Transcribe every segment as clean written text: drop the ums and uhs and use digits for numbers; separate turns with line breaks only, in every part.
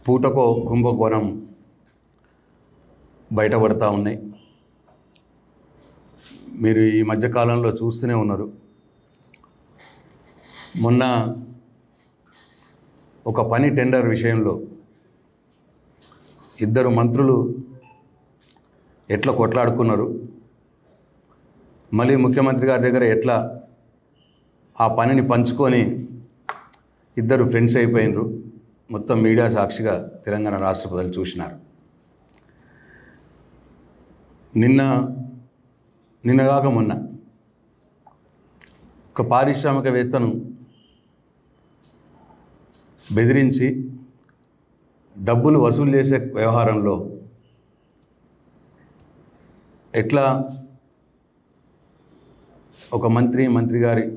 పూటకో కుంభకోణం బయటపడతా ఉన్నాయి. మీరు ఈ మధ్యకాలంలో చూస్తూనే ఉన్నారు. మొన్న ఒక పని టెండర్ విషయంలో ఇద్దరు మంత్రులు ఎట్లా కొట్లాడుకున్నారు, మళ్ళీ ముఖ్యమంత్రి గారి దగ్గర ఎట్లా ఆ పనిని పంచుకొని ఇద్దరు ఫ్రెండ్స్ అయిపోయినరు. మొత్తం మీడియా సాక్షిగా తెలంగాణ రాష్ట్ర ప్రజలు చూసినారు. నిన్నగాక మొన్న ఒక పారిశ్రామికవేత్తను బెదిరించి డబ్బులు వసూలు చేసే వ్యవహారంలో ఎట్లా ఒక మంత్రి గారి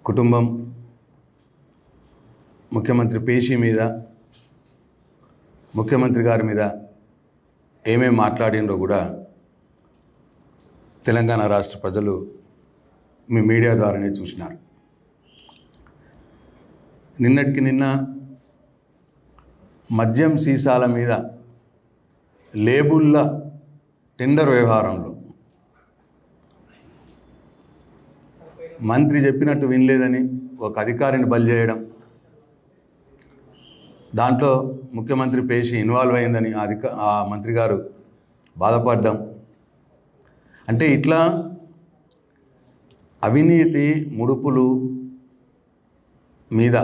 కుటుంబం ముఖ్యమంత్రి పేషి మీద, ముఖ్యమంత్రి గారి మీద ఏమేమి మాట్లాడినో కూడా తెలంగాణ రాష్ట్ర ప్రజలు మీ మీడియా ద్వారానే చూసినారు. నిన్నటికి నిన్న మద్యం సీసాల మీద లేబుల్ల టెండర్ వ్యవహారంలో మంత్రి చెప్పినట్టు వినలేదని ఒక అధికారిని బలి చేయడం, దాంట్లో ముఖ్యమంత్రి పేషి ఇన్వాల్వ్ అయిందని ఆ మంత్రి గారు బాధపడ్డం, అంటే ఇట్లా అవినీతి ముడుపులు మీద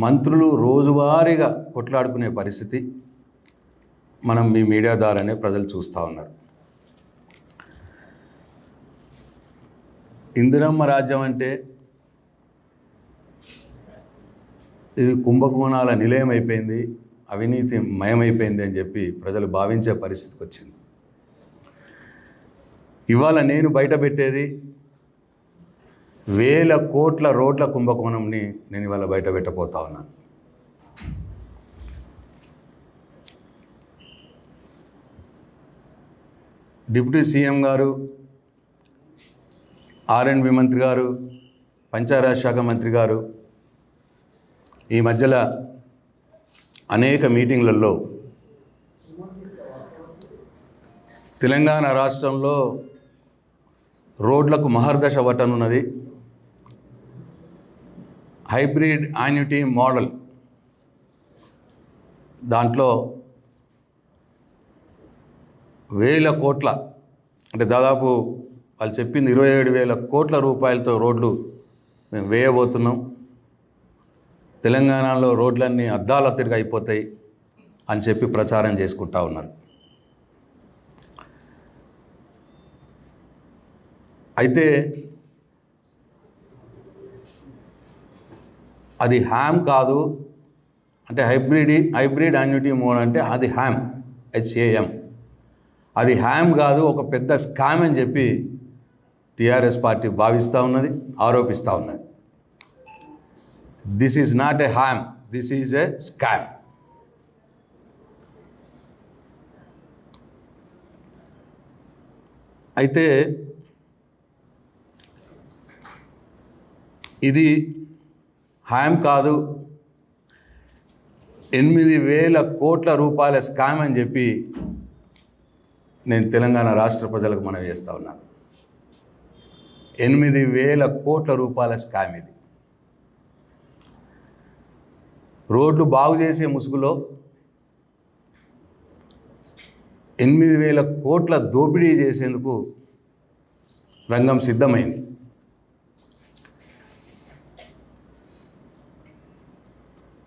మంత్రులు రోజువారీగా కొట్లాడుకునే పరిస్థితి మనం మీ మీడియా ద్వారానే ప్రజలు చూస్తూ ఉన్నారు. ఇందిరమ్మ రాజ్యం అంటే ఇది కుంభకోణాల నిలయం అయిపోయింది, అవినీతి మయమైపోయింది అని చెప్పి ప్రజలు భావించే పరిస్థితికి వచ్చింది. ఇవాళ నేను బయట పెట్టేది వేల కోట్ల రోడ్ల కుంభకోణంని నేను ఇవాళ బయట పెట్టబోతా ఉన్నాను. డిప్యూటీ సీఎం గారు, ఆర్ఎండ్బి మంత్రి గారు, పంచాయతీరాజ్ శాఖ మంత్రి గారు ఈ మధ్యలో అనేక మీటింగ్లలో తెలంగాణ రాష్ట్రంలో రోడ్లకు మహర్దశ పట్టనున్నది, హైబ్రిడ్ యాన్యుటీ మోడల్, దాంట్లో వేల కోట్ల, అంటే దాదాపు వాళ్ళు చెప్పింది 27,000 కోట్ల రూపాయలతో రోడ్లు మేము వేయబోతున్నాం, తెలంగాణలో రోడ్లన్నీ అద్దాల తిరిగి అయిపోతాయి అని చెప్పి ప్రచారం చేసుకుంటా ఉన్నారు. అయితే అది హ్యామ్ కాదు, అంటే హైబ్రిడ్ యాన్యుటీ మోడల్ అంటే అది హ్యామ్, HAM, అది హ్యామ్ కాదు, ఒక పెద్ద స్కామ్ అని చెప్పి టీఆర్ఎస్ పార్టీ భావిస్తూ ఉన్నది, ఆరోపిస్తూ ఉన్నది. This is not a ham, this is a scam. అయితే ఇది హ్యామ్ కాదు, 8,000 కోట్ల రూపాయల స్కామ్ అని చెప్పి నేను తెలంగాణ రాష్ట్ర ప్రజలకు మనవి చేస్తూ ఉన్నాను. 8,000 కోట్ల రూపాయల స్కామ్ ఇది. రోడ్లు బాగు చేసే ముసుగులో 8,000 కోట్ల దోపిడీ చేసేందుకు రంగం సిద్ధమైంది.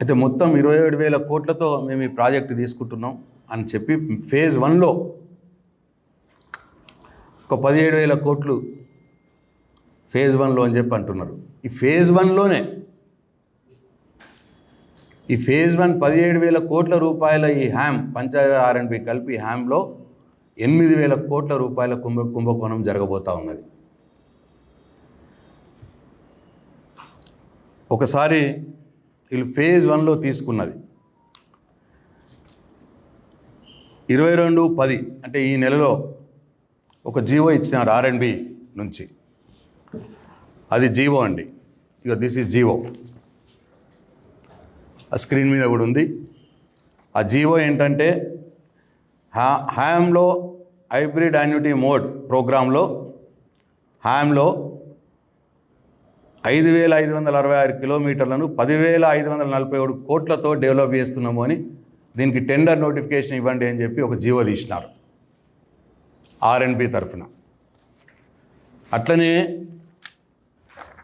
అయితే మొత్తం 27,000 కోట్లతో మేము ఈ ప్రాజెక్టు తీసుకుంటున్నాం అని చెప్పి ఫేజ్ 1లో ఒక 17,000 కోట్లు ఫేజ్ 1లో అని చెప్పి అంటున్నారు. ఈ ఫేజ్ 1లోనే ఈ ఫేజ్ 1 17,000 కోట్ల రూపాయల ఈ హ్యామ్, పంచాయతీ ఆర్ఎండ్బి కలిపి హ్యామ్లో 8,000 కోట్ల రూపాయల కుంభకోణం జరగబోతూ ఉన్నది. ఒకసారి వీళ్ళు ఫేజ్ 1లో తీసుకున్నది 22/10, అంటే ఈ నెలలో ఒక జీవో ఇచ్చినారు ఆర్ఎండ్బి నుంచి. అది జీవో అండి, ఇక దిస్ ఈజ్ జీవో, ఆ స్క్రీన్ మీద కూడా ఉంది. ఆ జీవో ఏంటంటే హ్యామ్లో హైబ్రిడ్ యాన్యుటీ మోడ్ ప్రోగ్రాంలో హ్యామ్లో 5,566 కిలోమీటర్లను 10,547 కోట్లతో డెవలప్ చేస్తున్నాము అని దీనికి టెండర్ నోటిఫికేషన్ ఇవ్వండి అని చెప్పి ఒక జీవో తీసినారు ఆర్ఎండ్బి తరఫున. అట్లనే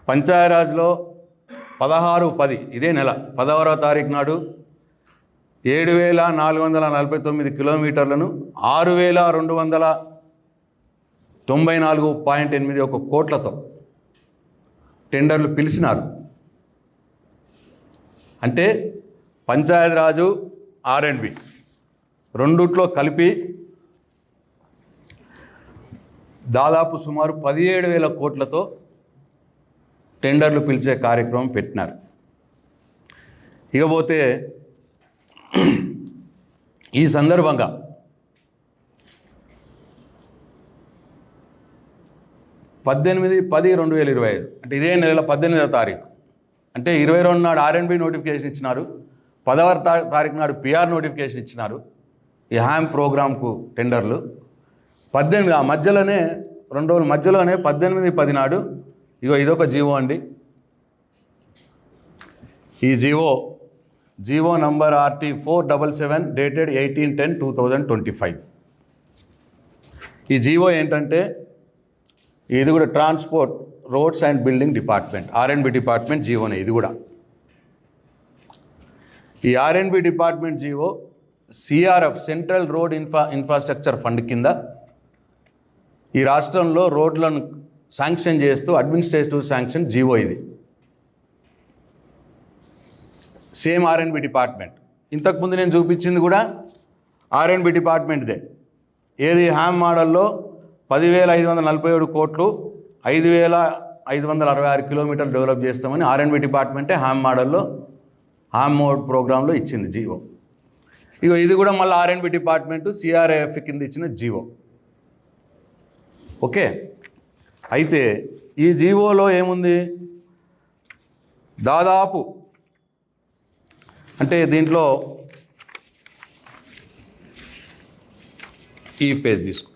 పంచాయరాజ్లో 16/10 ఇదే నెల 16వ తారీఖు నాడు 7,449 కిలోమీటర్లను 6,294.81 కోట్లతో టెండర్లు పిలిచినారు. అంటే పంచాయతీరాజు ఆర్ఎండ్బి రెండిట్లో కలిపి దాదాపు సుమారు 17,000 కోట్లతో టెండర్లు పిలిచే కార్యక్రమం పెట్టినారు. ఇకపోతే ఈ సందర్భంగా పద్దెనిమిది 10/2025 అంటే ఇదే నెల 18వ తారీఖు అంటే 22 నాడు ఆర్ఎండ్బి నోటిఫికేషన్ ఇచ్చినారు, 10వ తారీఖు నాడు పిఆర్ నోటిఫికేషన్ ఇచ్చినారు ఈ హ్యామ్ ప్రోగ్రాంకు టెండర్లు. 18 ఆ మధ్యలోనే 2 రోజుల మధ్యలోనే 18/10 నాడు ఇదొక జీవో అండి. ఈ జీవో నంబర్ RT 477 డేటెడ్ 18/10/2025. ఈ జీవో ఏంటంటే ఇది కూడా transport roads and building department R and B department జీవోనే ఇది కూడా. ఈ R and B department GO CRF central road infrastructure fund కింద ఈ రాష్ట్రంలో రోడ్లను శాంక్షన్ చేస్తూ అడ్మినిస్ట్రేటివ్ శాంక్షన్ జీవో ఇది. Same R and B department. ఇంతకుముందు నేను చూపించింది కూడా ఆర్ఎండ్బి డిపార్ట్మెంట్దే. ఏది హ్యామ్ మోడల్లో 10,547 కోట్లు 5,566 కిలోమీటర్లు డెవలప్ చేస్తామని ఆర్ఎండ్బి డిపార్ట్మెంటే హ్యామ్ మోడల్లో హ్యామ్ మోడ్ ప్రోగ్రాంలో ఇచ్చింది జీవో. ఇది కూడా మళ్ళీ ఆర్ఎండ్బి డిపార్ట్మెంటు సిఆర్ఏఎఫ్ కింద ఇచ్చిన జీవో. ఓకే. అయితే ఈ జీవోలో ఏముంది, దాదాపు అంటే దీంట్లో ఈ పేజ్ తీసుకో,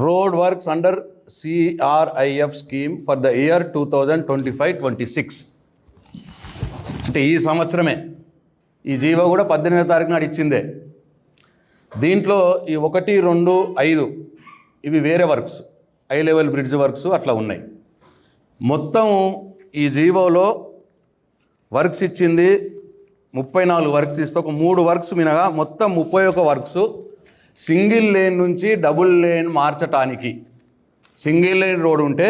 road works under CRIF scheme for the year 2025-26 అంటే ఈ సంవత్సరమే. ఈ జీవో కూడా 18వ తారీఖు నాడు ఇచ్చిందే. దీంట్లో ఈ 1, 2, 5 ఇవి వేరే works, high level bridge works అట్లా ఉన్నాయి. మొత్తం ఈ జీవోలో వర్క్స్ ఇచ్చింది 34 వర్క్స్ ఇస్తే ఒక 3 వర్క్స్ మినగా మొత్తం 31 వర్క్స్ సింగిల్ లేన్ నుంచి డబుల్ లేన్ మార్చటానికి. సింగిల్ లేన్ రోడ్ ఉంటే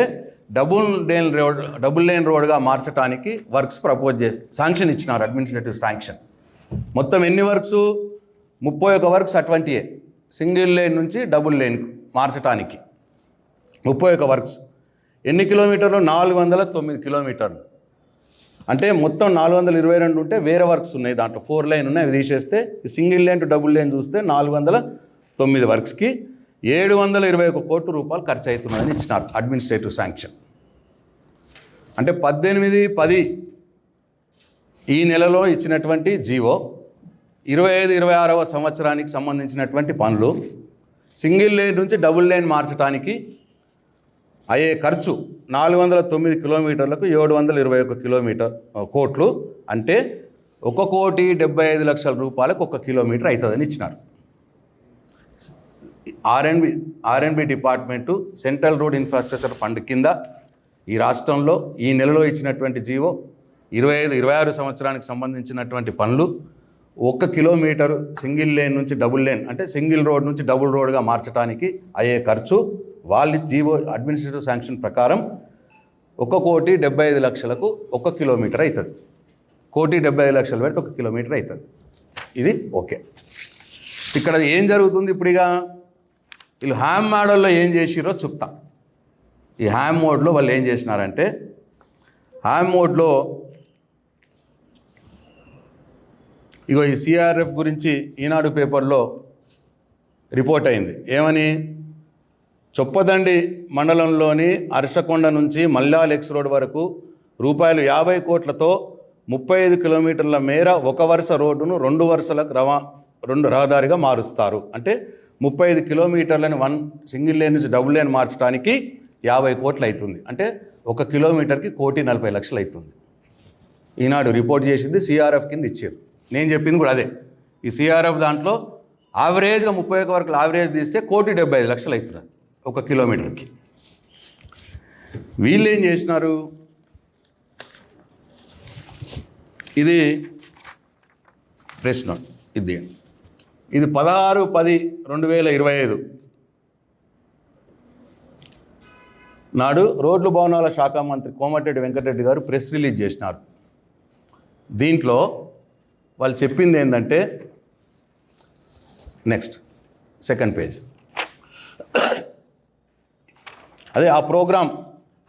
డబుల్ లేన్ రోడ్గా మార్చడానికి వర్క్స్ ప్రపోజ్ చేసి శాంక్షన్ ఇచ్చినారు, అడ్మినిస్ట్రేటివ్ శాంక్షన్. మొత్తం ఎన్ని వర్క్స్? 31 వర్క్స్ అటువంటివే సింగిల్ లేన్ నుంచి డబుల్ లేన్కు మార్చటానికి 31 వర్క్స్. ఎన్ని కిలోమీటర్లు? 409 కిలోమీటర్లు. అంటే మొత్తం 422 ఉంటే వేరే వర్క్స్ ఉన్నాయి, దాంట్లో 4 లైన్ ఉన్నాయి, అవి తీసేస్తే single lane to double lane చూస్తే 409 వర్క్స్కి 721 కోట్ల రూపాయలు ఖర్చు అవుతున్నాయని ఇచ్చినారు అడ్మినిస్ట్రేటివ్ శాంక్షన్. అంటే 18/10 ఈ నెలలో ఇచ్చినటువంటి జీవో 25-26వ సంవత్సరానికి సంబంధించినటువంటి పనులు సింగిల్ లేన్ నుంచి డబుల్ లేన్ మార్చడానికి అయ్యే ఖర్చు 409 కిలోమీటర్లకు 721 కోట్లు. అంటే 1,75,00,000 రూపాయలకు 1 కిలోమీటర్ అవుతుందని ఇచ్చినారు. ఆర్ఎండ్బి department central road infrastructure fund కింద ఈ రాష్ట్రంలో ఈ నెలలో ఇచ్చినటువంటి జీవో 25-26 సంవత్సరానికి సంబంధించినటువంటి పనులు 1 కిలోమీటరు సింగిల్ లేన్ నుంచి డబుల్ లేన్ అంటే సింగిల్ రోడ్ నుంచి డబుల్ రోడ్గా మార్చడానికి అయ్యే ఖర్చు వాళ్ళ జీవో అడ్మినిస్ట్రేటివ్ శాంక్షన్ ప్రకారం 1,75,00,000కు 1 కిలోమీటర్ అవుతుంది. 1,75,00,000 పెడితే 1 కిలోమీటర్ అవుతుంది. ఇది ఓకే. ఇక్కడ ఏం జరుగుతుంది ఇప్పుడు? ఇక వీళ్ళు హ్యామ్ మోడల్లో ఏం చేసిరో చెప్తా. ఈ హ్యామ్ మోడ్లో వాళ్ళు ఏం చేసినారంటే, హ్యామ్ మోడ్లో ఇగో ఈ సిఆర్ఎఫ్ గురించి ఈనాడు పేపర్లో రిపోర్ట్ అయింది. ఏమని? చొప్పదండి మండలంలోని అరసకొండ నుంచి మల్లాల్ ఎక్స్ రోడ్ వరకు రూపాయలు 50 కోట్లతో 35 కిలోమీటర్ల మేర ఒక వరుస రోడ్డును 2 వరుసలకు రెండు రహదారిగా మారుస్తారు. అంటే 35 కిలోమీటర్లను సింగిల్ లేన్ నుంచి డబుల్ లేన్ మార్చడానికి 50 కోట్లు అవుతుంది. అంటే 1 కిలోమీటర్కి 1,40,00,000 అవుతుంది. ఈనాడు రిపోర్ట్ చేసింది సిఆర్ఎఫ్ కింద ఇచ్చారు. నేను చెప్పింది కూడా అదే. ఈ సిఆర్ఎఫ్ దాంట్లో యావరేజ్గా 31 వరకు యావరేజ్ తీస్తే 1,75,00,000 అవుతున్నది 1 కిలోమీటర్కి. వీళ్ళు ఏం చేసినారు, ఇది ప్రెస్ నోట్, ఇది 16/10/2025 నాడు రోడ్లు భవనాల శాఖ మంత్రి కోమటిరెడ్డి వెంకటరెడ్డి గారు ప్రెస్ రిలీజ్ చేసినారు. దీంట్లో వాళ్ళు చెప్పింది ఏంటంటే, నెక్స్ట్ సెకండ్ పేజ్, అదే ఆ ప్రోగ్రామ్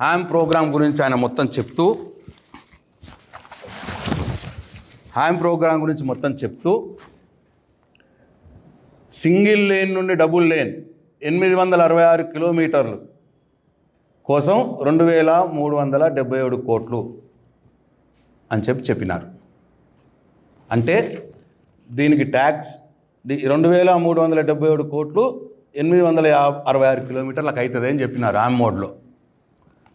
హ్యామ్ ప్రోగ్రామ్ గురించి ఆయన మొత్తం చెప్తూ, సింగిల్ లేన్ నుండి డబుల్ లేన్ 866 కిలోమీటర్లు కోసం 2,377 కోట్లు అని చెప్పినారు. అంటే దీనికి ట్యాక్స్ 2,377 కోట్లు 866 కిలోమీటర్లకు అవుతుంది అని చెప్పినారు హ్యామ్ మోడ్లో.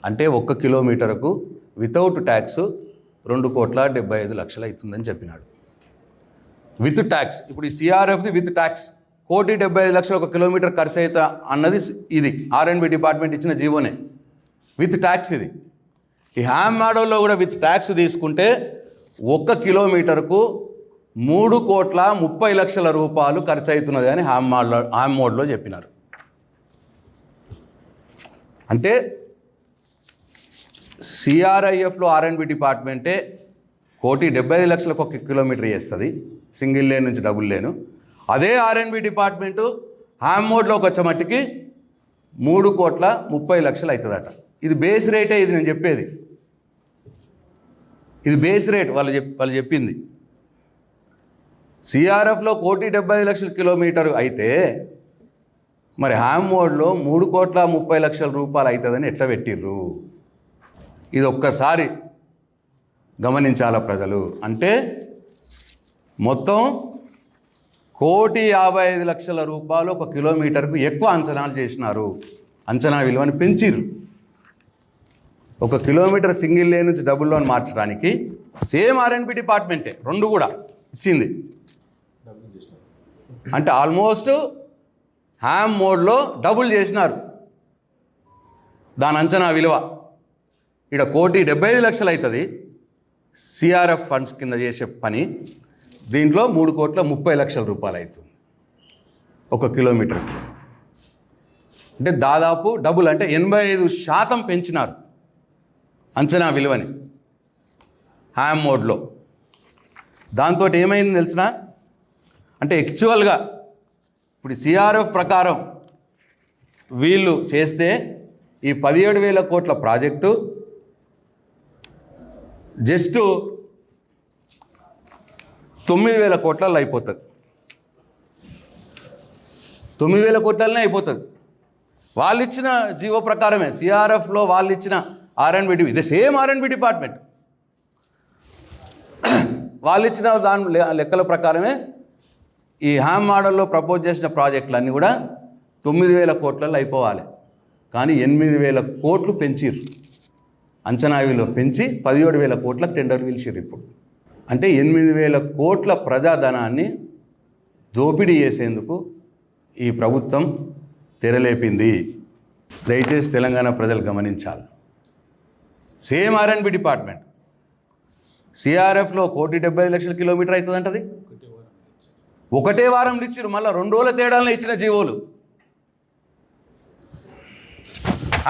అంటే 1 కిలోమీటర్కు వితౌట్ ట్యాక్స్ 2,75,00,000 అవుతుందని చెప్పినాడు. విత్ ట్యాక్స్, ఇప్పుడు ఈ సిఆర్ఎఫ్ది విత్ ట్యాక్స్ 1,75,00,000 1 కిలోమీటర్ ఖర్చు అవుతా అన్నది ఇది R&B డిపార్ట్మెంట్ ఇచ్చిన జీవోనే, విత్ ట్యాక్స్ ఇది. ఈ హ్యామ్ మోడల్లో కూడా విత్ ట్యాక్స్ తీసుకుంటే 1 కిలోమీటర్కు 3,30,00,000 రూపాయలు ఖర్చు అవుతున్నది అని హ్యామ్ మోడ్లో చెప్పినారు. అంటే సిఆర్ఐఎఫ్లో R&B డిపార్ట్మెంటే 1,75,00,000 1 కిలోమీటర్ చేస్తుంది సింగిల్ లేన్ నుంచి డబుల్ లేను. అదే R&B డిపార్ట్మెంటు హ్యామ్ మోడ్లోకి వచ్చే మట్టికి 3,30,00,000 అవుతుందట. ఇది బేస్ రేటే, ఇది నేను చెప్పేది, ఇది బేస్ రేట్ వాళ్ళు చెప్పింది. సిఆర్ఎఫ్లో 1,70,00,000 కిలోమీటర్ అయితే మరి హ్యామ్ మోడ్లో 3,30,00,000 రూపాయలు అవుతుందని ఎట్లా పెట్టిర్రు? ఇది ఒక్కసారి గమనించాల ప్రజలు. అంటే మొత్తం 1,55,00,000 రూపాయలు 1 కిలోమీటర్కు ఎక్కువ అంచనాలు చేసినారు, అంచనా విలువని పెంచిర్రు. 1 కిలోమీటర్ సింగిల్ లేన్ నుంచి డబుల్ లోన్ మార్చడానికి సేమ్ R&B డిపార్ట్మెంటే రెండు కూడా ఇచ్చింది. అంటే ఆల్మోస్ట్ హ్యామ్ మోడ్లో డబుల్ చేసినారు దాని అంచనా విలువ. ఇక్కడ 1,75,00,000 అవుతుంది సిఆర్ఎఫ్ ఫండ్స్ కింద చేసే పని, దీంట్లో 3,30,00,000 రూపాయలు అవుతుంది 1 కిలోమీటర్కి. అంటే దాదాపు డబుల్, అంటే 85% పెంచినారు అంచనా విలువని హ్యామ్ మోడ్లో. దాంతో ఏమైంది తెలిసిన, అంటే యాక్చువల్గా ఇప్పుడు సిఆర్ఎఫ్ ప్రకారం వీళ్ళు చేస్తే ఈ 17,000 కోట్ల ప్రాజెక్టు జస్ట్ 9,000 కోట్లలో అయిపోతుంది. 9,000 కోట్లనే అయిపోతుంది. వాళ్ళు ఇచ్చిన జీవో ప్రకారమే, సిఆర్ఎఫ్లో వాళ్ళు ఇచ్చిన R&B ఇది సేమ్ R&B డిపార్ట్మెంట్ వాళ్ళు ఇచ్చిన దాని లెక్కల ప్రకారమే ఈ హ్యామ్ మోడల్లో ప్రపోజ్ చేసిన ప్రాజెక్టులన్నీ కూడా 9,000 కోట్లలో అయిపోవాలి. కానీ 8,000 కోట్లు పెంచిర్రు, అంచనా విలువ పెంచి 17,000 కోట్లకు టెండర్ పిలిచిర్రు ఇప్పుడు. అంటే 8,000 కోట్ల ప్రజాధనాన్ని దోపిడీ చేసేందుకు ఈ ప్రభుత్వం తెరలేపింది. దయచేసి తెలంగాణ ప్రజలు గమనించాలి. సేమ్ R&B డిపార్ట్మెంట్ సిఆర్ఎఫ్లో 1,70,00,000 కిలోమీటర్ అవుతుందంటది, ఒకటే వారంలో ఇచ్చిరు. మళ్ళీ 2 రోజుల తేడాలను ఇచ్చిన జీవోలు.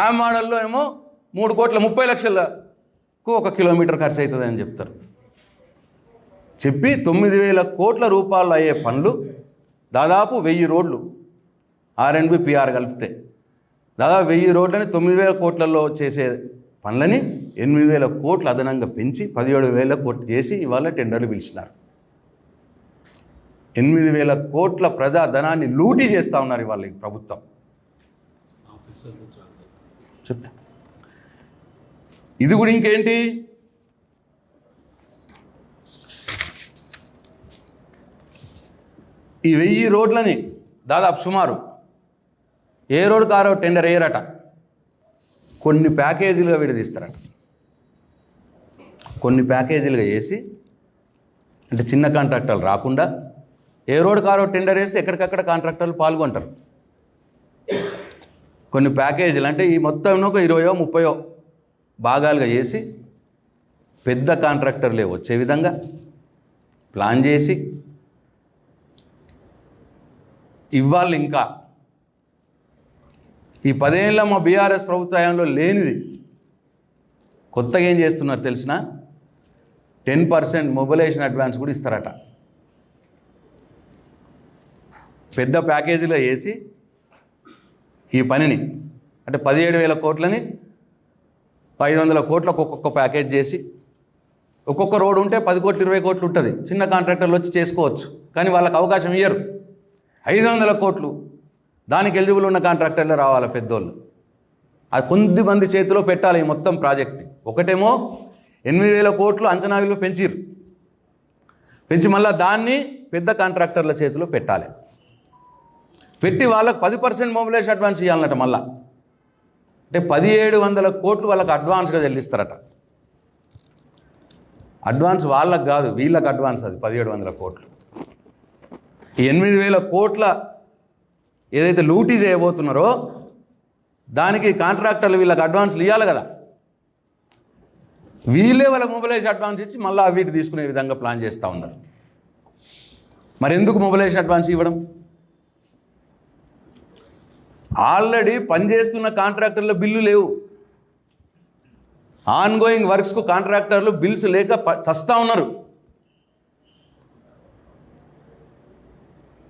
ఆ మోడల్లో ఏమో 3,30,00,000కు 1 కిలోమీటర్ ఖర్చు అవుతుంది అని చెప్తారు. చెప్పి 9,000 కోట్ల రూపాయలు అయ్యే పనులు దాదాపు 1,000 రోడ్లు R&B PR కలిపితే దాదాపు 1,000 రోడ్లని 9,000 కోట్లలో చేసే పనులని 8,000 కోట్లు అదనంగా పెంచి 17,000 కోట్లు చేసి ఇవాళ టెండర్లు పిలిచినారు. 8,000 కోట్ల ప్రజాధనాన్ని లూటీ చేస్తూ ఉన్నారు ఇవాళ ఈ ప్రభుత్వం. చెప్తా ఇది కూడా ఇంకేంటి, ఈ 1000 రోడ్లని దాదాపు సుమారు ఏ రోడ్ కారో టెండర్ వేయరట, కొన్ని ప్యాకేజీలుగా విడదీస్తారట. కొన్ని ప్యాకేజీలుగా వేసి, అంటే చిన్న కాంట్రాక్టర్లు రాకుండా ఏ రోడ్ కారో టెండర్ వేస్తే ఎక్కడికక్కడ కాంట్రాక్టర్లు పాల్గొంటారు. కొన్ని ప్యాకేజీలు అంటే ఈ మొత్తం ఒక 20-30 భాగాలుగా చేసి పెద్ద కాంట్రాక్టర్లే వచ్చే విధంగా ప్లాన్ చేసి ఇవ్వాలి. ఇంకా ఈ 10 ఏళ్ళ మా బీఆర్ఎస్ ప్రభుత్వ హయాంలో లేనిది కొత్తగా ఏం చేస్తున్నారు తెలిసిన, 10% మొబిలైజేషన్ అడ్వాన్స్ కూడా ఇస్తారట. పెద్ద ప్యాకేజీలో వేసి ఈ పనిని, అంటే 17,000 కోట్లని 500 కోట్లకు ఒక్కొక్క ప్యాకేజ్ చేసి, ఒక్కొక్క రోడ్ ఉంటే 10 కోట్లు 20 కోట్లు ఉంటుంది, చిన్న కాంట్రాక్టర్లు వచ్చి చేసుకోవచ్చు. కానీ వాళ్ళకి అవకాశం ఇయ్యరు. 500 కోట్లు దానికి ఎలిజిబుల్ ఉన్న కాంట్రాక్టర్లు రావాలి పెద్దోళ్ళు. అది కొద్దిమంది చేతిలో పెట్టాలి ఈ మొత్తం ప్రాజెక్ట్ని. ఒకటేమో 8,000 కోట్లు అంచనా విలువ పెంచి మళ్ళీ దాన్ని పెద్ద కాంట్రాక్టర్ల చేతిలో పెట్టాలి. పెట్టి వాళ్ళకు 10% మొబిలైజేషన్ అడ్వాన్స్ ఇవ్వాలన్నట. మళ్ళా అంటే 1,700 కోట్లు వాళ్ళకి అడ్వాన్స్గా చెల్లిస్తారట. అడ్వాన్స్ వాళ్ళకు కాదు, వీళ్ళకి అడ్వాన్స్. అది 1,700 కోట్లు. ఈ 8,000 కోట్ల ఏదైతే లూటీ చేయబోతున్నారో దానికి కాంట్రాక్టర్లు వీళ్ళకి అడ్వాన్స్లు ఇవ్వాలి కదా. వీళ్ళే వాళ్ళ మొబిలైజేషన్ అడ్వాన్స్ ఇచ్చి మళ్ళీ వీటి తీసుకునే విధంగా ప్లాన్ చేస్తూ ఉన్నారు. మరి ఎందుకు మొబిలైజేషన్ అడ్వాన్స్ ఇవ్వడం? ఆల్రెడీ పనిచేస్తున్న కాంట్రాక్టర్ల బిల్లు లేవు. ఆన్ గోయింగ్ వర్క్స్కు కాంట్రాక్టర్లు బిల్స్ లేక చస్తూ ఉన్నారు.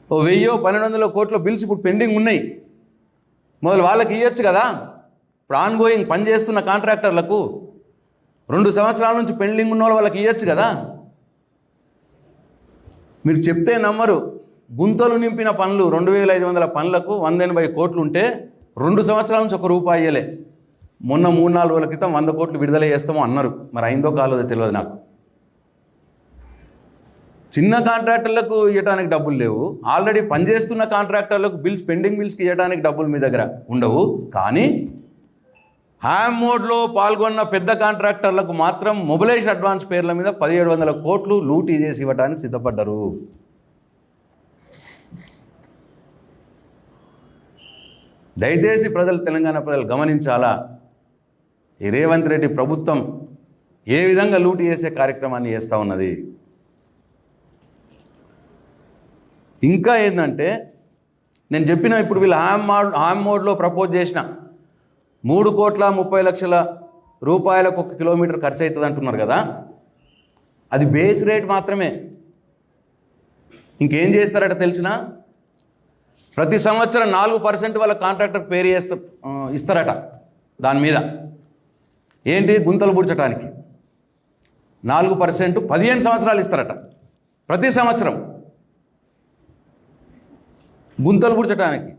1,000-1,200 కోట్ల బిల్స్ ఇప్పుడు పెండింగ్ ఉన్నాయి. మొదలు వాళ్ళకి ఇవ్వచ్చు కదా. ఇప్పుడు ఆన్ గోయింగ్ పనిచేస్తున్న కాంట్రాక్టర్లకు 2 సంవత్సరాల నుంచి పెండింగ్ ఉన్న వాళ్ళకి ఇవ్వచ్చు కదా. మీరు చెప్తే నమ్మరు. గుంతలు నింపిన పనులు 2,500 పనులకు 180 కోట్లు ఉంటే 2 సంవత్సరాల నుంచి ₹1 ఇయ్యలే. మొన్న 3-4 రోజుల క్రితం 100 కోట్లు విడుదల చేస్తామో అన్నారు. మరి అయిందో కాలేదో తెలియదు నాకు. చిన్న కాంట్రాక్టర్లకు ఇవ్వడానికి డబ్బులు లేవు. ఆల్రెడీ పనిచేస్తున్న కాంట్రాక్టర్లకు పెండింగ్ బిల్స్కి ఇవ్వడానికి డబ్బులు మీ దగ్గర ఉండవు. కానీ హ్యామ్ మోడ్లో పాల్గొన్న పెద్ద కాంట్రాక్టర్లకు మాత్రం మొబిలైజేషన్ అడ్వాన్స్ పేర్ల మీద 1,700 కోట్లు లూటీ చేసి ఇవ్వడానికి సిద్ధపడ్డారు. దయచేసి తెలంగాణ ప్రజలు గమనించాలా. ఈ రేవంత్ రెడ్డి ప్రభుత్వం ఏ విధంగా లూటీ చేసే కార్యక్రమాన్ని చేస్తూ ఉన్నది. ఇంకా ఏంటంటే నేను చెప్పిన ఇప్పుడు వీళ్ళు హ్యామ్ మోడ్లో ప్రపోజ్ చేసిన 3,30,00,000 రూపాయలకు 1 కిలోమీటర్ ఖర్చు అవుతుంది అంటున్నారు కదా. అది బేస్ రేట్ మాత్రమే. ఇంకేం చేస్తారట తెలిసిన, ప్రతి సంవత్సరం 4% వాళ్ళ కాంట్రాక్టర్ పేరు ఇస్తారట. దాని మీద ఏంటి, గుంతలు పూడ్చడానికి 4% 15 సంవత్సరాలు ఇస్తారట. ప్రతి సంవత్సరం గుంతలు పూడ్చడానికి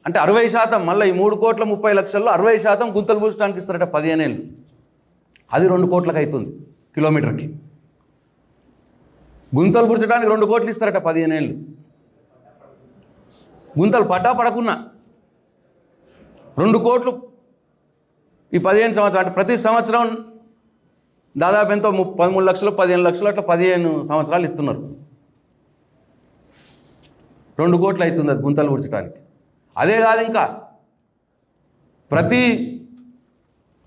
అంటే 60%. మళ్ళీ ఈ 3,30,00,000లో 60% గుంతలు పూడ్చడానికి ఇస్తారట 15 ఏళ్ళు. అది 2 కోట్లకు అవుతుంది కిలోమీటర్కి. గుంతలు పూడ్చడానికి 2 కోట్లు ఇస్తారట 15 ఏళ్ళు. గుంతలు పడకున్నా 2 కోట్లు ఈ 15 సంవత్సరాలు. అంటే ప్రతి సంవత్సరం దాదాపు ఎంతో 13 లక్షలు 15 లక్షలు అట్లా 15 సంవత్సరాలు ఇస్తున్నారు. 2 కోట్లు అవుతుంది అది గుంతలు పూడ్చడానికి. అదే కాదు, ఇంకా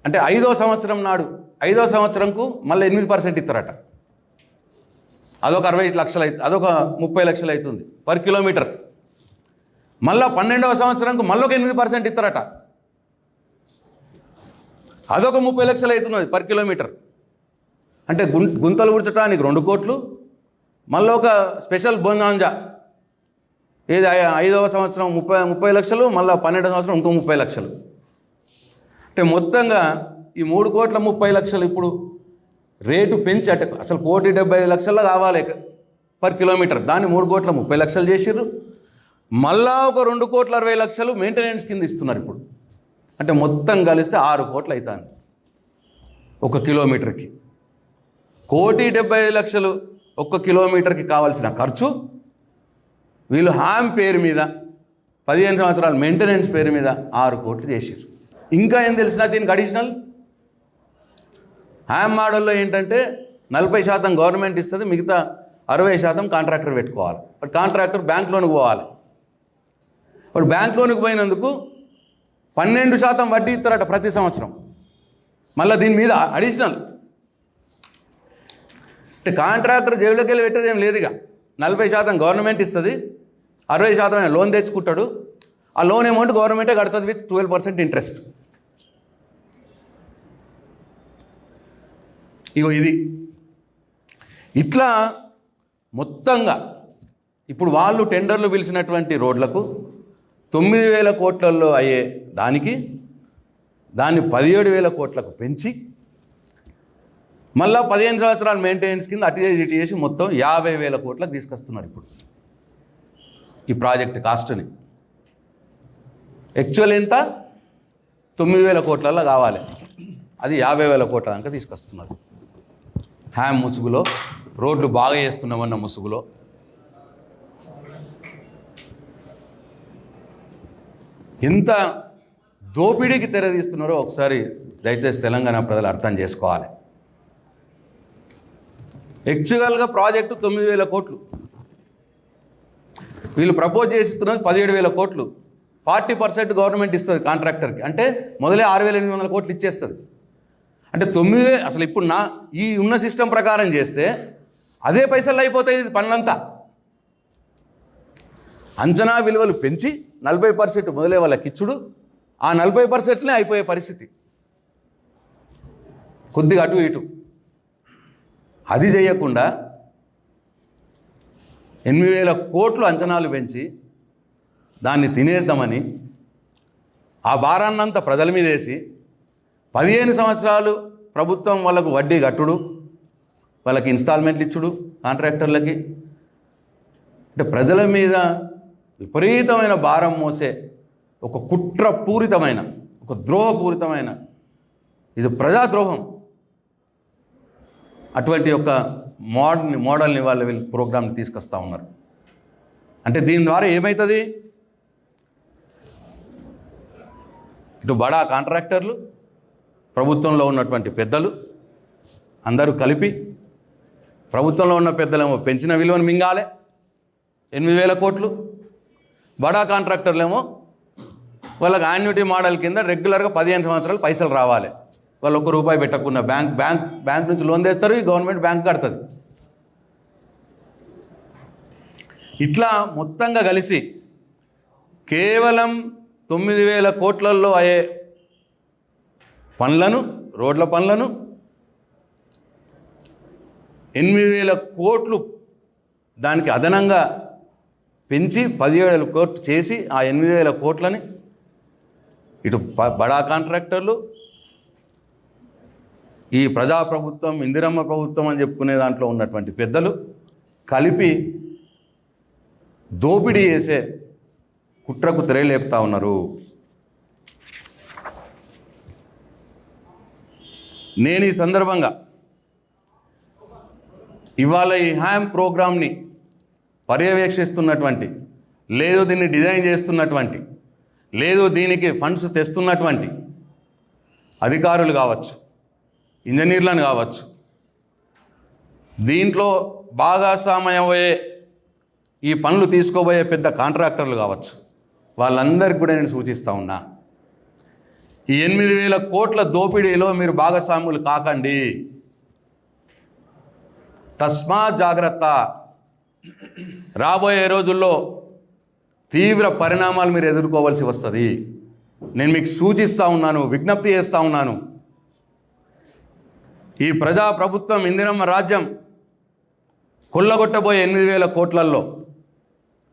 అంటే 5వ సంవత్సరం నాడు 5వ సంవత్సరంకు మళ్ళీ 8% ఇస్తారట. అదొక 60 లక్షలు అవుతుంది, అదొక 30 లక్షలు అవుతుంది పర్ కిలోమీటర్. మళ్ళీ 12వ సంవత్సరంకు మళ్ళీ ఒక 8% ఇస్తారట. అదొక 30 లక్షలు అవుతున్నది పర్ కిలోమీటర్. అంటే గుంతలు పూడ్చడానికి 2 కోట్లు, మళ్ళీ ఒక స్పెషల్ బోనాంజా ఏది 5వ సంవత్సరం 30 లక్షలు, మళ్ళీ 12వ సంవత్సరం ఇంకో 30 లక్షలు. అంటే మొత్తంగా ఈ 3,30,00,000 ఇప్పుడు రేటు పెంచి, అంటే అసలు 1,75,00,000 కావాలి పర్ కిలోమీటర్. దాన్ని 3,30,00,000 చేసిర్రు. మళ్ళా ఒక 2,60,00,000 మెయింటెనెన్స్ కింద ఇస్తున్నారు ఇప్పుడు. అంటే మొత్తం కలిస్తే 6 కోట్లు అవుతుంది 1 కిలోమీటర్కి. 1,75,00,000 1 కిలోమీటర్కి కావాల్సిన ఖర్చు వీళ్ళు హామ్ పేరు మీద 15 సంవత్సరాలు మెయింటెనెన్స్ పేరు మీద 6 కోట్లు చేసారు. ఇంకా ఏం తెలిసినా దీనికి అడిషనల్ హామ్ మోడల్లో ఏంటంటే 40% గవర్నమెంట్ ఇస్తుంది, మిగతా 60% కాంట్రాక్టర్ పెట్టుకోవాలి. బట్ కాంట్రాక్టర్ బ్యాంక్ లోన్కి పోవాలి. ఇప్పుడు బ్యాంక్ లోన్కి పోయినందుకు 12% వడ్డీ ఇస్తారట ప్రతి సంవత్సరం. మళ్ళీ దీని మీద అడిషనల్ అంటే కాంట్రాక్టర్ జేబులోకి వెళ్ళి పెట్టేది ఏం లేదుగా. 40% గవర్నమెంట్ ఇస్తుంది, 60% లోన్ తెచ్చుకుంటాడు. ఆ లోన్ అమౌంట్ గవర్నమెంటే కడుతుంది విత్ 12% ఇంట్రెస్ట్. ఇగో ఇది ఇట్లా మొత్తంగా ఇప్పుడు వాళ్ళు టెండర్లు పిలిచినటువంటి రోడ్లకు 9,000 కోట్లలో అయ్యే దాన్ని 17,000 కోట్లకు పెంచి మళ్ళా 15 సంవత్సరాల మెయింటెనెన్స్ కింద అటు చేసి ఇటు చేసి మొత్తం 50,000 కోట్లకు తీసుకొస్తున్నారు. ఇప్పుడు ఈ ప్రాజెక్ట్ కాస్ట్ని యాక్చువల్ ఎంత 9,000 కోట్లలో కావాలి, అది 50,000 కోట్ల దాకా తీసుకొస్తున్నారు. హ్యామ్ ముసుగులో, రోడ్లు బాగా చేస్తున్నామన్న ముసుగులో. ఎంత దోపిడీకి తెరదీస్తున్నారో ఒకసారి దయచేసి తెలంగాణ ప్రజలు అర్థం చేసుకోవాలి. యాక్చువల్గా ప్రాజెక్టు 9,000 కోట్లు, వీళ్ళు ప్రపోజ్ చేస్తున్నది 17,000 కోట్లు. 40% గవర్నమెంట్ ఇస్తుంది కాంట్రాక్టర్కి, అంటే మొదలే 6,800 కోట్లు ఇచ్చేస్తుంది. అంటే 9,000 అసలు ఇప్పుడు ఈ ఉన్న సిస్టమ్ ప్రకారం చేస్తే అదే పైసలు అయిపోతాయి పనులంతా. అంచనా విలువలు పెంచి 40% మొదలే వాళ్ళకి ఇచ్చుడు, ఆ 40%నే అయిపోయే పరిస్థితి. కొద్దిగా అటు ఇటు అది చేయకుండా 8,000 కోట్లు అంచనాలు పెంచి దాన్ని తినేద్దామని ఆ భారాన్నంతా ప్రజల మీద వేసి 15 సంవత్సరాలు ప్రభుత్వం వాళ్ళకు వడ్డీ కట్టుడు, వాళ్ళకి ఇన్స్టాల్మెంట్లు ఇచ్చుడు కాంట్రాక్టర్లకి. అంటే ప్రజల మీద విపరీతమైన భారం మోసే ఒక కుట్రపూరితమైన, ఒక ద్రోహపూరితమైన, ఇది ప్రజాద్రోహం. అటువంటి ఒక మోడల్ని వీళ్ళు ప్రోగ్రామ్ని తీసుకొస్తూ ఉన్నారు. అంటే దీని ద్వారా ఏమవుతుంది, ఇటు బడా కాంట్రాక్టర్లు, ప్రభుత్వంలో ఉన్నటువంటి పెద్దలు అందరూ కలిపి, ప్రభుత్వంలో ఉన్న పెద్దలేమో పెంచిన విలువను మింగాలే 8,000 కోట్లు, బడా కాంట్రాక్టర్లేమో వాళ్ళకి యాన్యుటీ మోడల్ కింద రెగ్యులర్గా 15 సంవత్సరాలు పైసలు రావాలి. వాళ్ళు ₹1 పెట్టకుండా బ్యాంక్ నుంచి లోన్ తెస్తారు, ఈ గవర్నమెంట్ బ్యాంక్ కడుతుంది. ఇట్లా మొత్తంగా కలిసి కేవలం 9,000 కోట్లలో అయ్యే పనులను, రోడ్ల పనులను 8,000 కోట్లు దానికి అదనంగా పెంచి 17,000 కోట్లు చేసి ఆ 8,000 కోట్లని ఇటు బడా కాంట్రాక్టర్లు, ఈ ప్రజాప్రభుత్వం, ఇందిరమ్మ ప్రభుత్వం అని చెప్పుకునే దాంట్లో ఉన్నటువంటి పెద్దలు కలిపి దోపిడీ చేసే కుట్రకు తెరలేపుతా ఉన్నారు. నేను ఈ సందర్భంగా ఇవాళ ఈ హ్యామ్ ప్రోగ్రామ్ని పర్యవేక్షిస్తున్నటువంటి, లేదు దీన్ని డిజైన్ చేస్తున్నటువంటి, లేదు దీనికి ఫండ్స్ తెస్తున్నటువంటి అధికారులు కావచ్చు, ఇంజనీర్లను కావచ్చు, దీంట్లో భాగస్వామ్యమయ్యే ఈ పనులు తీసుకోబోయే పెద్ద కాంట్రాక్టర్లు కావచ్చు, వాళ్ళందరికీ కూడా నేను సూచిస్తూ ఉన్నా, ఈ 8,000 కోట్ల దోపిడీలో మీరు భాగస్వాములు కాకండి. తస్మాత్ జాగ్రత్త. రాబోయే రోజుల్లో తీవ్ర పరిణామాలు మీరు ఎదుర్కోవాల్సి వస్తుంది. నేను మీకు సూచిస్తూ ఉన్నాను, విజ్ఞప్తి చేస్తూ ఉన్నాను. ఈ ప్రజాప్రభుత్వం, ఇందిరమ్మ రాజ్యం కొల్లగొట్టబోయే 8,000 కోట్లల్లో,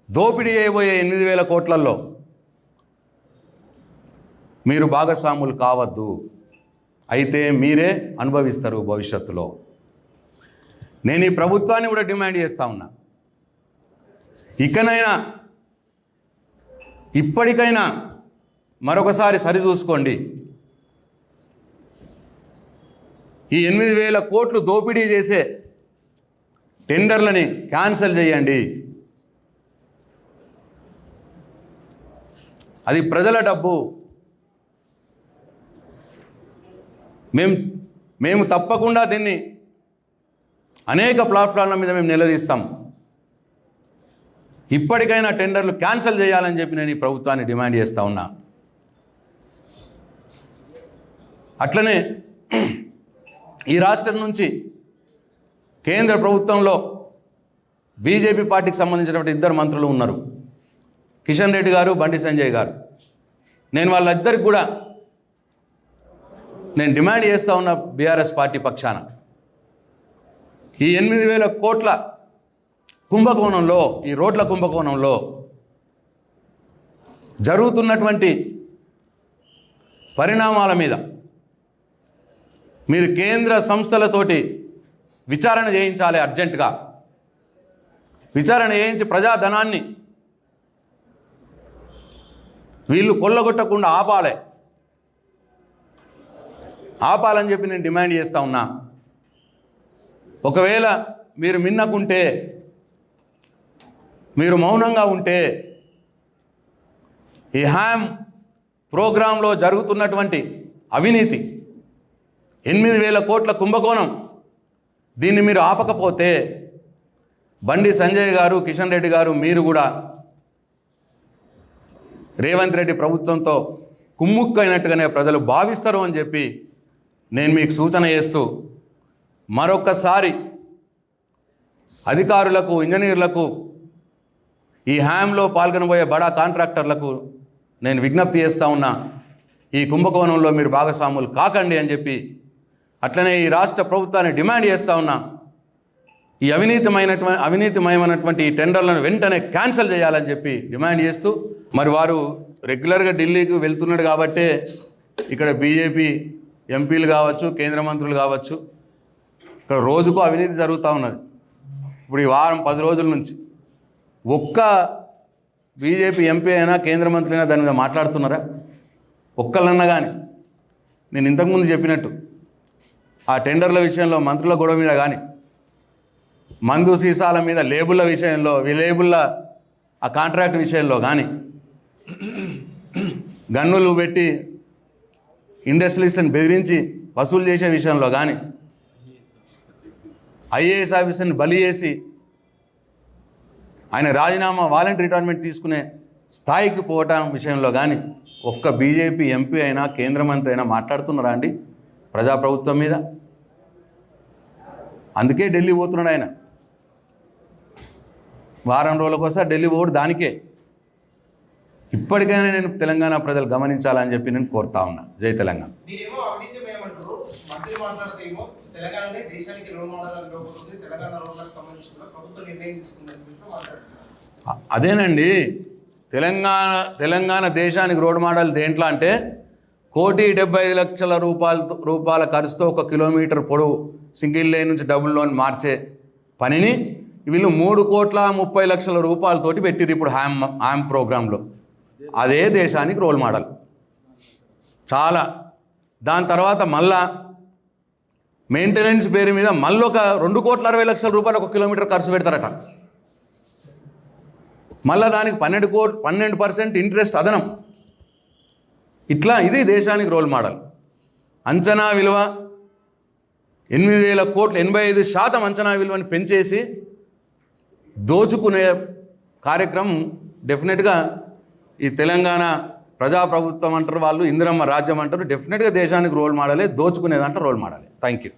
దోపిడీ చేయబోయే 8,000 కోట్లల్లో మీరు భాగస్వాములు కావద్దు. అయితే మీరే అనుభవిస్తారు భవిష్యత్తులో. నేను ఈ ప్రభుత్వాన్ని కూడా డిమాండ్ చేస్తూ ఉన్నా, ఇకనైనా ఇప్పటికైనా మరొకసారి సరిచూసుకోండి. ఈ 8,000 కోట్లు దోపిడీ చేసే టెండర్లని క్యాన్సిల్ చేయండి. అది ప్రజల డబ్బు. మేము తప్పకుండా దీన్ని అనేక ప్లాట్ఫామ్ల మీద మేము నిలదీస్తాం. ఇప్పటికైనా టెండర్లు క్యాన్సిల్ చేయాలని చెప్పి నేను ఈ ప్రభుత్వాన్ని డిమాండ్ చేస్తూ ఉన్నా. అట్లనే ఈ రాష్ట్రం నుంచి కేంద్ర ప్రభుత్వంలో బీజేపీ పార్టీకి సంబంధించినటువంటి 2 మంత్రులు ఉన్నారు, కిషన్ రెడ్డి గారు, బండి సంజయ్ గారు. నేను వాళ్ళిద్దరికి కూడా నేను డిమాండ్ చేస్తూ ఉన్న బీఆర్ఎస్ పార్టీ పక్షాన, ఈ 8,000 కోట్ల కుంభకోణంలో, ఈ రోడ్ల కుంభకోణంలో జరుగుతున్నటువంటి పరిణామాల మీద మీరు కేంద్ర సంస్థలతోటి విచారణ చేయించాలి. అర్జెంటుగా విచారణ చేయించి ప్రజాధనాన్ని వీళ్ళు కొల్లగొట్టకుండా ఆపాలని చెప్పి నేను డిమాండ్ చేస్తూ ఉన్నా. ఒకవేళ మీరు మిన్నకుంటే, మీరు మౌనంగా ఉంటే, ఈ హ్యామ్ ప్రోగ్రాంలో జరుగుతున్నటువంటి అవినీతి 8,000 కోట్ల కుంభకోణం, దీన్ని మీరు ఆపకపోతే బండి సంజయ్ గారు, కిషన్ రెడ్డి గారు, మీరు కూడా రేవంత్ రెడ్డి ప్రభుత్వంతో కుమ్ముక్కైనట్టుగానే ప్రజలు భావిస్తారు అని చెప్పి నేను మీకు సూచన చేస్తూ, మరొక్కసారి అధికారులకు, ఇంజనీర్లకు, ఈ హ్యామ్లో పాల్గొనబోయే బడా కాంట్రాక్టర్లకు నేను విజ్ఞప్తి చేస్తూ ఉన్నా, ఈ కుంభకోణంలో మీరు భాగస్వాములు కాకండి అని చెప్పి, అట్లనే ఈ రాష్ట్ర ప్రభుత్వాన్ని డిమాండ్ చేస్తూ ఉన్నా, ఈ అవినీతిమయమైనటువంటి ఈ టెండర్లను వెంటనే క్యాన్సిల్ చేయాలని చెప్పి డిమాండ్ చేస్తూ, మరి వారు రెగ్యులర్గా ఢిల్లీకి వెళ్తున్నాడు కాబట్టే ఇక్కడ బీజేపీ ఎంపీలు కావచ్చు, కేంద్ర మంత్రులు కావచ్చు, ఇక్కడ రోజుకో అవినీతి జరుగుతూ ఉన్నది. ఇప్పుడు ఈ వారం 10 రోజుల నుంచి ఒక్క బీజేపీ ఎంపీ అయినా, కేంద్ర మంత్రి అయినా దాని మీద మాట్లాడుతున్నారా? ఒక్కళ్ళన్నా కానీ. నేను ఇంతకుముందు చెప్పినట్టు ఆ టెండర్ల విషయంలో, మంత్రుల గొడవ మీద కానీ, మందు సీసాల మీద లేబుల్ల విషయంలో, లేబుల్ల ఆ కాంట్రాక్ట్ విషయంలో కానీ, గన్నులు పెట్టి ఇండస్ట్రియలిస్ట్ని బెదిరించి వసూలు చేసే విషయంలో కానీ, ఐఏఎస్ ఆఫీసర్ని బలి చేసి ఆయన రాజీనామా, వాలంటరీ రిటైర్మెంట్ తీసుకునే స్థాయికి పోవటం విషయంలో కానీ ఒక్క బీజేపీ ఎంపీ అయినా, కేంద్ర మంత్రి అయినా మాట్లాడుతున్నారా అండి ప్రజాప్రభుత్వం మీద? అందుకే ఢిల్లీ పోతున్నాడు ఆయన. వారం రోజులకోసారి ఢిల్లీ పోడు దానికే. ఇప్పటికైనా నేను తెలంగాణ ప్రజలు గమనించాలని చెప్పి నేను కోరుతా ఉన్నా. జై తెలంగాణ. అదేనండి, తెలంగాణ దేశానికి రోడ్ మోడల్ దేంట్లో అంటే, 1,75,00,000 రూపాయల ఖర్చుతో 1 కిలోమీటర్ పొడవు సింగిల్ లైన్ నుంచి డబుల్ లైన్ మార్చే పనిని వీళ్ళు 3,30,00,000 రూపాయలతోటి పెట్టిరు ఇప్పుడు హ్యామ్ ప్రోగ్రాంలో. అదే దేశానికి రోల్ మోడల్. చాలా. దాని తర్వాత మళ్ళా మెయింటెనెన్స్ పేరు మీద మళ్ళీ ఒక 2,60,00,000 రూపాయలు 1 కిలోమీటర్ ఖర్చు పెడతారట. మళ్ళీ దానికి 12% ఇంట్రెస్ట్ అదనం. ఇట్లా ఇది దేశానికి రోల్ మోడల్. అంచనా విలువ 8,000 కోట్లు, 85% అంచనా విలువని పెంచేసి దోచుకునే కార్యక్రమం డెఫినెట్గా ఈ తెలంగాణ ప్రజాప్రభుత్వం అంటారు వాళ్ళు, ఇందిరమ్మ రాజ్యం అంటారు. డెఫినెట్గా దేశానికి రోల్ మోడలే, దోచుకునేదంటే రోల్ మోడలే. Thank you.